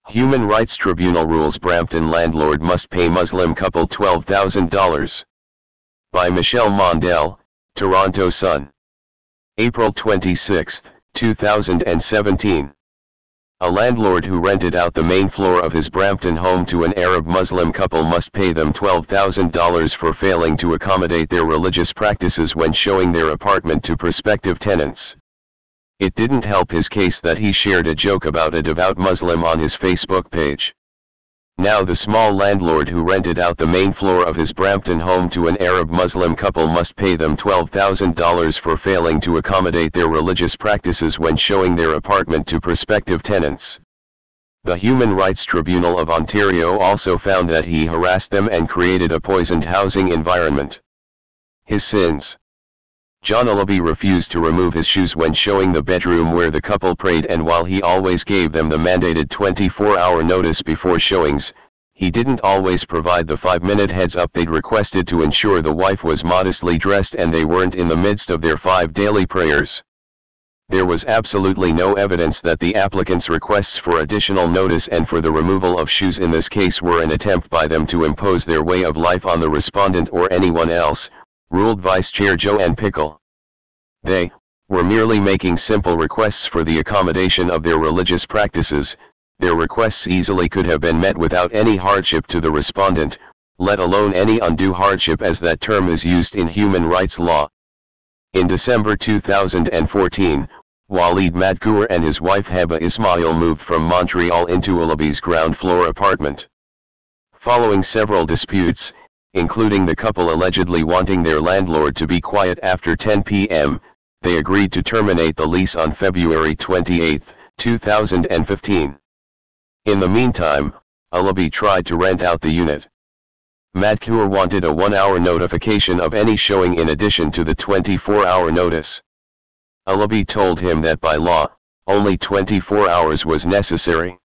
Human Rights Tribunal rules Brampton landlord must pay Muslim couple $12,000. By Michelle Mondell, Toronto Sun. April 26, 2017. A landlord who rented out the main floor of his Brampton home to an Arab Muslim couple must pay them $12,000 for failing to accommodate their religious practices when showing their apartment to prospective tenants. It didn't help his case that he shared a joke about a devout Muslim on his Facebook page. Now the small landlord who rented out the main floor of his Brampton home to an Arab Muslim couple must pay them $12,000 for failing to accommodate their religious practices when showing their apartment to prospective tenants. The Human Rights Tribunal of Ontario also found that he harassed them and created a poisoned housing environment. His sins. John Ullaby refused to remove his shoes when showing the bedroom where the couple prayed, and while he always gave them the mandated 24-hour notice before showings, he didn't always provide the 5-minute heads-up they'd requested to ensure the wife was modestly dressed and they weren't in the midst of their 5 daily prayers. There was absolutely no evidence that the applicant's requests for additional notice and for the removal of shoes in this case were an attempt by them to impose their way of life on the respondent or anyone else, ruled Vice Chair Joanne Pickle. They were merely making simple requests for the accommodation of their religious practices. Their requests easily could have been met without any hardship to the respondent, let alone any undue hardship as that term is used in human rights law. In December 2014, Waleed Madkour and his wife Heba Ismail moved from Montreal into Ullaby's ground floor apartment. Following several disputes, including the couple allegedly wanting their landlord to be quiet after 10 p.m., they agreed to terminate the lease on February 28, 2015. In the meantime, Ullaby tried to rent out the unit. Madkour wanted a 1-hour notification of any showing in addition to the 24-hour notice. Ullaby told him that by law, only 24 hours was necessary.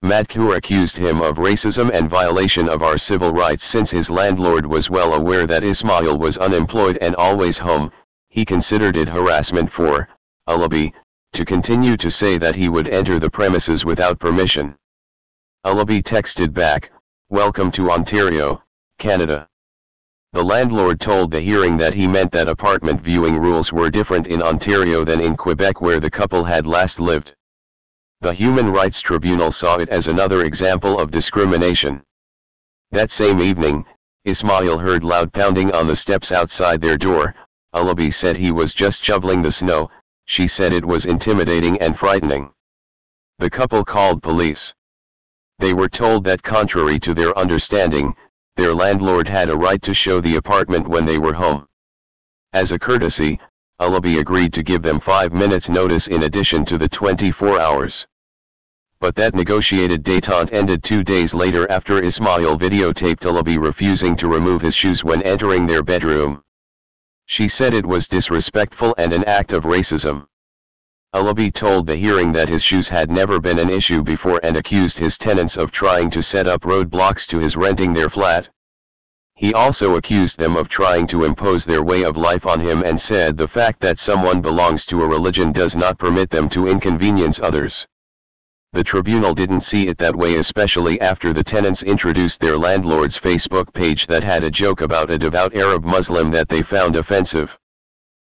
Madkour accused him of racism and violation of our civil rights since his landlord was well aware that Ismail was unemployed and always home. He considered it harassment for Ullaby to continue to say that he would enter the premises without permission. Ullaby texted back, "Welcome to Ontario, Canada." The landlord told the hearing that he meant that apartment viewing rules were different in Ontario than in Quebec where the couple had last lived. The Human Rights Tribunal saw it as another example of discrimination. That same evening, Ismail heard loud pounding on the steps outside their door. Ullaby said he was just shoveling the snow. She said it was intimidating and frightening. The couple called police. They were told that contrary to their understanding, their landlord had a right to show the apartment when they were home. As a courtesy, Ullaby agreed to give them 5 minutes notice in addition to the 24 hours. But that negotiated détente ended 2 days later after Ismail videotaped Ullaby refusing to remove his shoes when entering their bedroom. She said it was disrespectful and an act of racism. Ullaby told the hearing that his shoes had never been an issue before and accused his tenants of trying to set up roadblocks to his renting their flat. He also accused them of trying to impose their way of life on him and said the fact that someone belongs to a religion does not permit them to inconvenience others. The tribunal didn't see it that way, especially after the tenants introduced their landlord's Facebook page that had a joke about a devout Arab Muslim that they found offensive.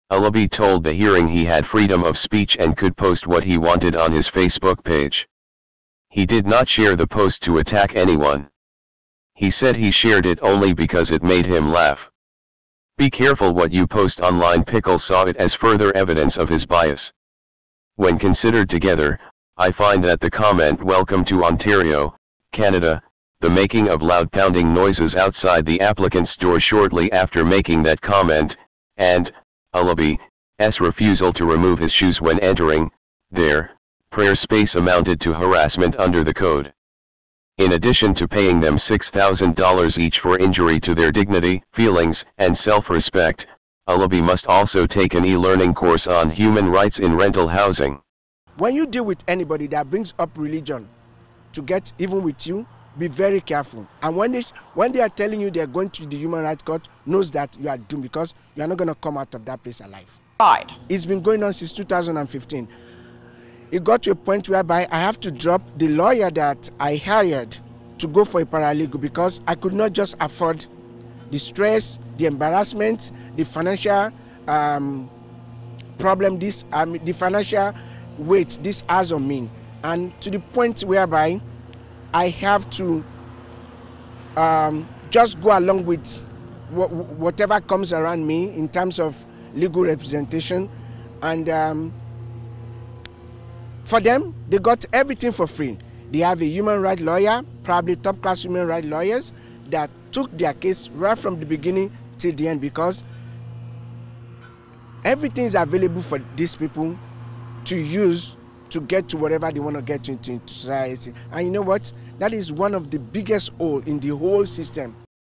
Ullaby told the hearing he had freedom of speech and could post what he wanted on his Facebook page. He did not share the post to attack anyone. He said he shared it only because it made him laugh. Be careful what you post online. Pickle saw it as further evidence of his bias. When considered together, I find that the comment "Welcome to Ontario, Canada," the making of loud pounding noises outside the applicant's door shortly after making that comment, and Ullaby's refusal to remove his shoes when entering their prayer space amounted to harassment under the code. In addition to paying them $6,000 each for injury to their dignity, feelings, and self-respect, Ullaby must also take an e-learning course on human rights in rental housing. When you deal with anybody that brings up religion to get even with you, be very careful. And when they are telling you they're going to the Human Rights Court, knows that you are doomed because you are not going to come out of that place alive. Right. It's been going on since 2015. it got to a point whereby I have to drop the lawyer that I hired to go for a paralegal because I could not just afford the stress, the embarrassment, the financial problem, the financial weight this has on me, and to the point whereby I have to just go along with whatever comes around me in terms of legal representation. And for them, they got everything for free. They have a human rights lawyer, probably top-class human rights lawyers, that took their case right from the beginning till the end, because everything is available for these people to use to get to whatever they want to get into society. And you know what? That is one of the biggest holes in the whole system.